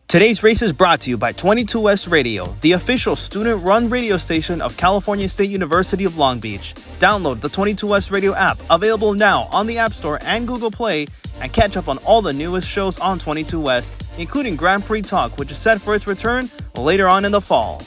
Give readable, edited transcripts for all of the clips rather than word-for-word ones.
Today's race is brought to you by 22S Radio, the official student-run radio station of California State University of Long Beach. Download the 22S Radio app, available now on the App Store and Google Play, and catch up on all the newest shows on 22S, including Grand Prix Talk, which is set for its return later on in the fall.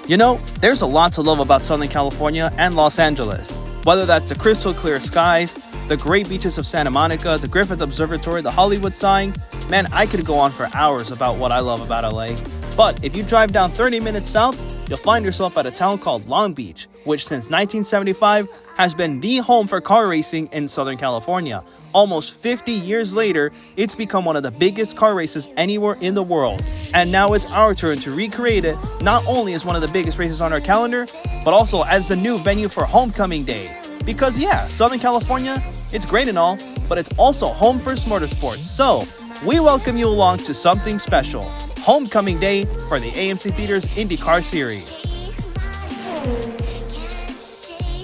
You know, there's a lot to love about Southern California and Los Angeles. Whether that's the crystal clear skies, the great beaches of Santa Monica, the Griffith Observatory, the Hollywood sign, man, I could go on for hours about what I love about LA. But if you drive down 30 minutes south, you'll find yourself at a town called Long Beach, which since 1975 has been the home for car racing in Southern California. Almost 50 years later, it's become one of the biggest car races anywhere in the world. And now it's our turn to recreate it, not only as one of the biggest races on our calendar, but also as the new venue for Homecoming Day. Because yeah, Southern California, it's great and all, but it's also home for motorsports. So, we welcome you along to something special, Homecoming Day for the AMC Theater's IndyCar Series.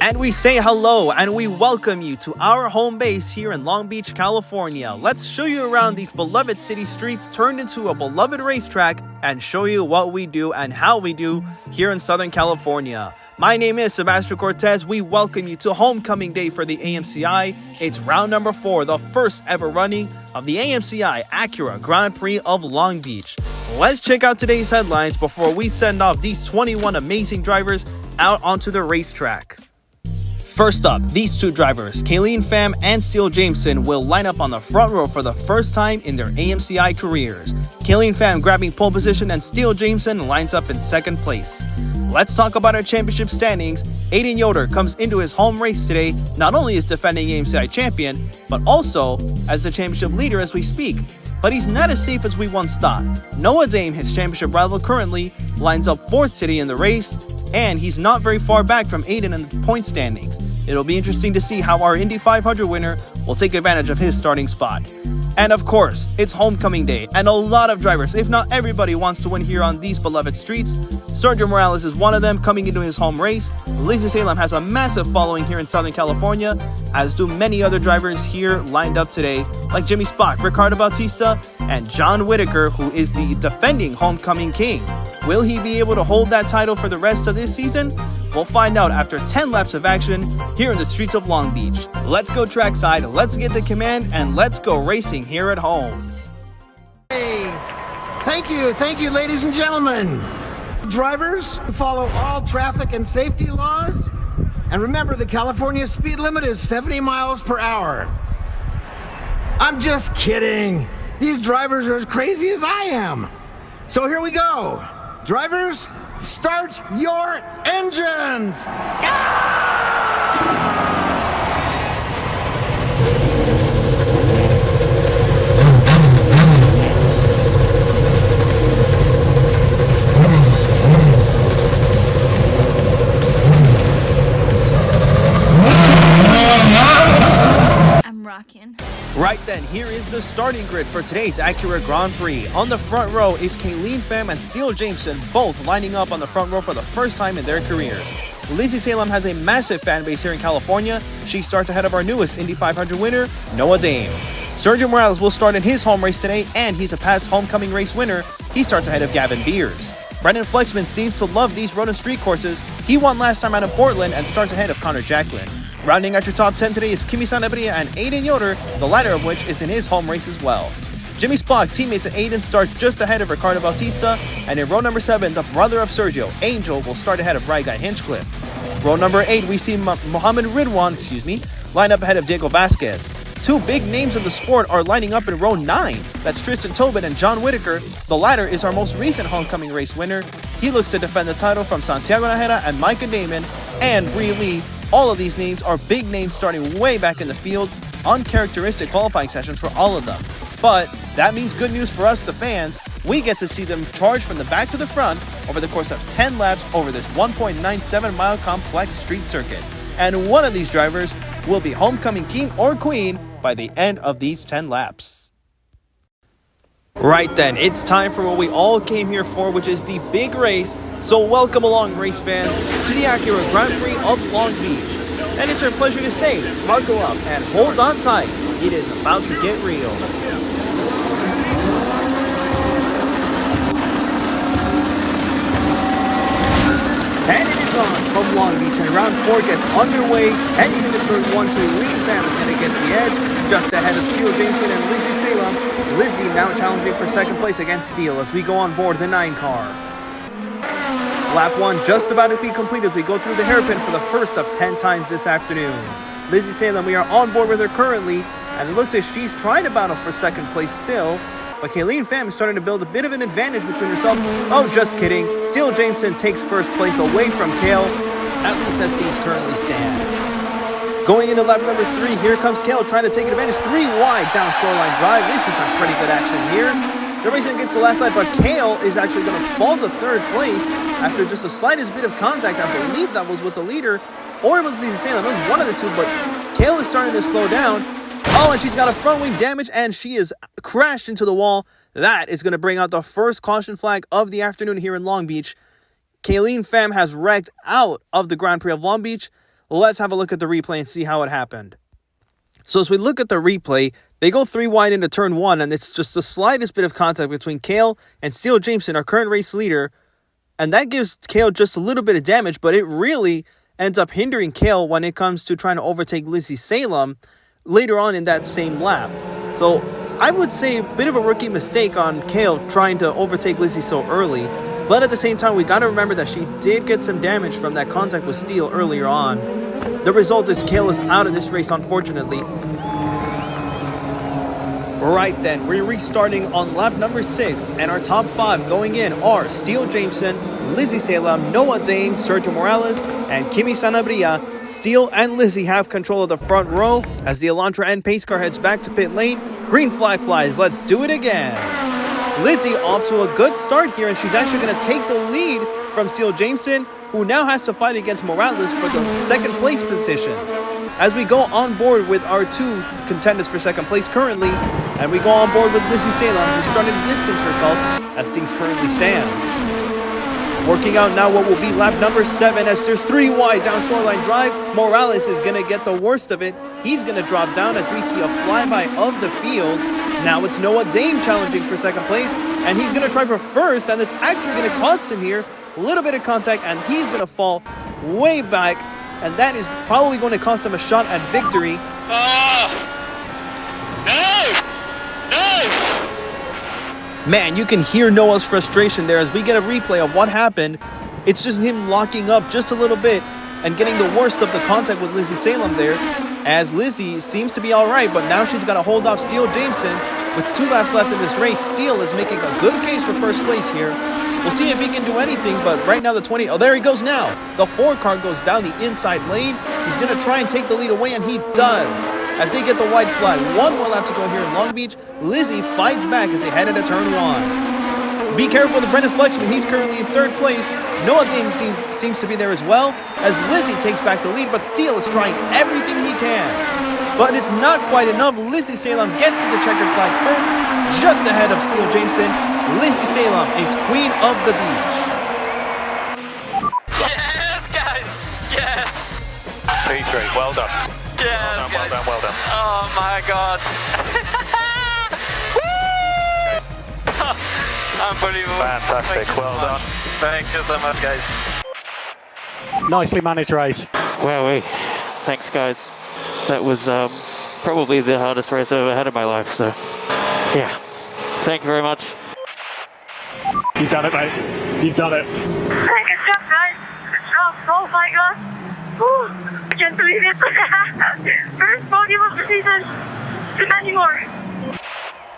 And we say hello and we welcome you to our home base here in Long Beach, California. Let's show you around these beloved city streets turned into a beloved racetrack and show you what we do and how we do here in Southern California. My name is Sebastian Cortez. We welcome you to Homecoming Day for the AMCI. It's round number 4, the first ever running of the AMCI Acura Grand Prix of Long Beach. Let's check out today's headlines before we send off these 21 amazing drivers out onto the racetrack. First up, these two drivers, Kayleen Pham and Steele Jameson, will line up on the front row for the first time in their AMCI careers. Kayleen Pham grabbing pole position and Steele Jameson lines up in second place. Let's talk about our championship standings. Yoder comes into his home race today, not only as defending AMCI champion, but also as the championship leader as we speak. But he's not as safe as we once thought. Noah Dame, his championship rival currently, lines up 4th today in the race, and he's not very far back from Aiden in the point standings. It'll be interesting to see how our Indy 500 winner will take advantage of his starting spot. And of course, it's Homecoming Day, and a lot of drivers, if not everybody, wants to win here on these beloved streets. Sergio Morales is one of them coming into his home race. Lizzie Salem has a massive following here in Southern California, as do many other drivers here lined up today, like Jimmy Spock, Ricardo Bautista, and John Whitaker, who is the defending Homecoming King. Will he be able to hold that title for the rest of this season? We'll find out after 10 laps of action here in the streets of Long Beach. Let's go trackside, let's get the command, and let's go racing here at home. Hey, thank you, ladies and gentlemen. Drivers, follow all traffic and safety laws. And remember, the California speed limit is 70 miles per hour. I'm just kidding. These drivers are as crazy as I am. So here we go. Drivers, start your engines! I'm rocking. Right then, here is the starting grid for today's Acura Grand Prix. On the front row is Kayleen Pham and Steele Jameson, both lining up on the front row for the first time in their careers. Lizzie Salem has a massive fan base here in California. She starts ahead of our newest Indy 500 winner, Noah Dame. Sergio Morales will start in his home race today, and he's a past homecoming race winner. He starts ahead of Gavin Beers. Brendan Flexman seems to love these road and street courses. He won last time out of Portland and starts ahead of Connor Jacklin. Rounding out your top 10 today is Kimi Sanabria and Aiden Yoder, the latter of which is in his home race as well. Jimmy Spock, teammates of Aiden, starts just ahead of Ricardo Bautista, and in row number 7, the brother of Sergio, Angel, will start ahead of right guy Hinchcliffe. Row number 8, we see Mohammed Ridwan, line up ahead of Diego Vasquez. Two big names of the sport are lining up in row 9. That's Tobin and John Whitaker. The latter is our most recent homecoming race winner. He looks to defend the title from Santiago Najera and Micah Damon and Bree Lee. All of these names are big names starting way back in the field, uncharacteristic qualifying sessions for all of them. But that means good news for us, the fans. We get to see them charge from the back to the front over the course of 10 laps over this 1.97 mile complex street circuit. And one of these drivers will be homecoming king or queen by the end of these 10 laps. Right then, it's time for what we all came here for, which is the big race. So welcome along, race fans, to the Acura Grand Prix of Long Beach. And it's our pleasure to say, buckle up and hold on tight. It is about to get real. And it is on from Long Beach, and round 4 gets underway, heading into turn 1. Lean Fam is going to get the edge, just ahead of Steele Jameson and Lizzie Salem. Lizzie now challenging for second place against Steele as we go on board the 9 car. Lap 1 just about to be complete as we go through the hairpin for the first of 10 times this afternoon. Lizzie Salem, we are on board with her currently, and it looks like she's trying to battle for second place still. But Kayleen Pham is starting to build a bit of an advantage between herself. Oh, just kidding. Steele Jameson takes first place away from Kale, at least as things currently stand. Going into lap number 3, here comes Kale trying to take advantage. 3 wide down Shoreline Drive. This is some pretty good action here. The racing gets the last side, but Kale is actually going to fall to third place after just the slightest bit of contact. I believe that was with the leader, or it was Lisa Salem. It was one of the two, but Kale is starting to slow down. Oh, and she's got a front wing damage, and she is crashed into the wall. That is going to bring out the first caution flag of the afternoon here in Long Beach. Kayleen Pham has wrecked out of the Grand Prix of Long Beach. Let's have a look at the replay and see how it happened. So as we look at the replay, they go 3 wide into turn 1, and it's just the slightest bit of contact between Kale and Steele Jameson, our current race leader. And that gives Kale just a little bit of damage, but it really ends up hindering Kale when it comes to trying to overtake Lizzie Salem later on in that same lap. So I would say a bit of a rookie mistake on Kale trying to overtake Lizzie so early. But at the same time, we got to remember that she did get some damage from that contact with Steele earlier on. The result is Kale is out of this race, unfortunately. Right then, we're restarting on lap number 6, and our top 5 going in are Steele Jameson, Lizzie Salem, Noah Dame, Sergio Morales, and Kimi Sanabria. Steele and Lizzie have control of the front row as the Elantra and pace car heads back to pit lane. Green flag flies, let's do it again. Lizzie off to a good start here, and she's actually going to take the lead from Steele Jameson, who now has to fight against Morales for the second place position. As we go on board with our 2 contenders for second place currently, and we go on board with Lizzie Salem, who's starting to distance herself as things currently stand. Working out now what will be lap number 7 as there's 3 wide down Shoreline Drive. Morales is going to get the worst of it. He's going to drop down as we see a flyby of the field. Now it's Noah Dame challenging for second place, and he's going to try for first, and it's actually going to cost him here a little bit of contact, and he's going to fall way back, and that is probably going to cost him a shot at victory. Man, you can hear Noah's frustration there as we get a replay of what happened. It's just him locking up just a little bit and getting the worst of the contact with Lizzie Salem there, as Lizzie seems to be all right, but now she's got to hold off Steele Jameson. With 2 laps left in this race, Steele is making a good case for first place here. We'll see if he can do anything, but right now the 20... Oh, there he goes now. The 4 car goes down the inside lane. He's going to try and take the lead away, and he does. As they get the white flag, 1 more lap to go here in Long Beach. Lizzie fights back as they head into turn 1. Be careful with Brendan Flexman. He's currently in 3rd place. Noah Dame seems to be there as well, as Lizzie takes back the lead, but Steele is trying everything he can. But it's not quite enough. Lizzie Salem gets to the checkered flag first, just ahead of Steele Jameson. Lizzie Salem is queen of the beach. Yes, guys! Yes! P3, well done. Yes, well done, well done. Oh my god. Unbelievable. Fantastic, well done. Thank you so much, guys. Nicely managed race. Wow, thanks guys. That was probably the hardest race I've ever had in my life, so yeah. Thank you very much. You've done it, mate. You've done it. Good job, guys. Oh my god. Whew. I can't believe it. First podium of the season. Not anymore.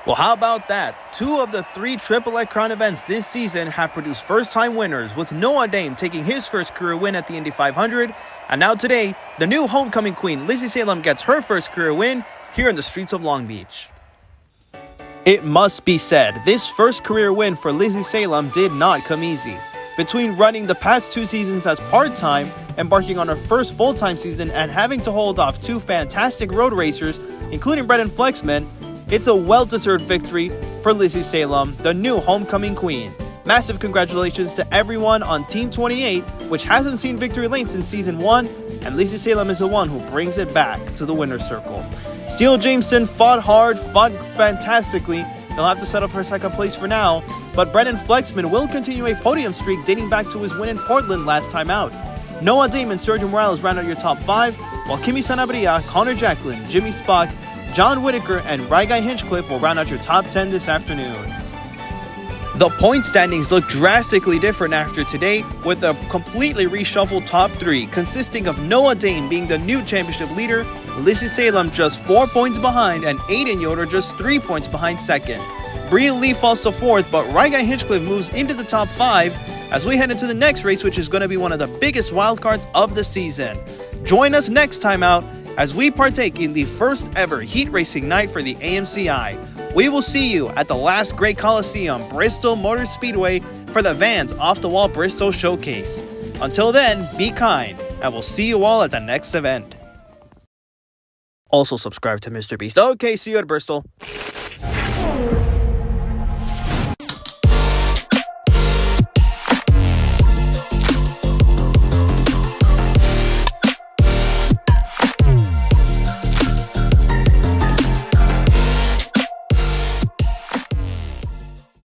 Well, how about that? 2 of the 3 Triple Crown events this season have produced first-time winners, with Noah Dame taking his first career win at the Indy 500. And now today, the new homecoming queen, Lizzie Salem, gets her first career win here in the streets of Long Beach. It must be said, this first career win for Lizzie Salem did not come easy. Between running the past 2 seasons as part-time, embarking on her first full-time season, and having to hold off 2 fantastic road racers, including Brendan Flexman, it's a well-deserved victory for Lizzie Salem, the new homecoming queen. Massive congratulations to everyone on Team 28, which hasn't seen victory lane since Season 1, and Lizzie Salem is the one who brings it back to the winner's circle. Steele Jameson fought hard, fought fantastically. He'll have to settle for second place for now, but Brendan Flexman will continue a podium streak dating back to his win in Portland last time out. Noah Dame and Sergio Morales round out your top 5, while Kimi Sanabria, Connor Jacklin, Jimmy Spock, John Whitaker, and Guy Hinchcliffe will round out your top 10 this afternoon. The point standings look drastically different after today, with a completely reshuffled top 3, consisting of Noah Dame being the new championship leader, Lizzie Salem just 4 points behind, and Aiden Yoder just 3 points behind second. Bria Lee falls to 4th, but Guy Hinchcliffe moves into the top 5 as we head into the next race, which is going to be one of the biggest wildcards of the season. Join us next time out as we partake in the first ever heat racing night for the AMCI. We will see you at the last Great Coliseum, Bristol Motor Speedway, for the Vans Off the Wall Bristol Showcase. Until then, be kind, and we'll see you all at the next event. Also subscribe to Mr. Beast. Okay, see you at Bristol.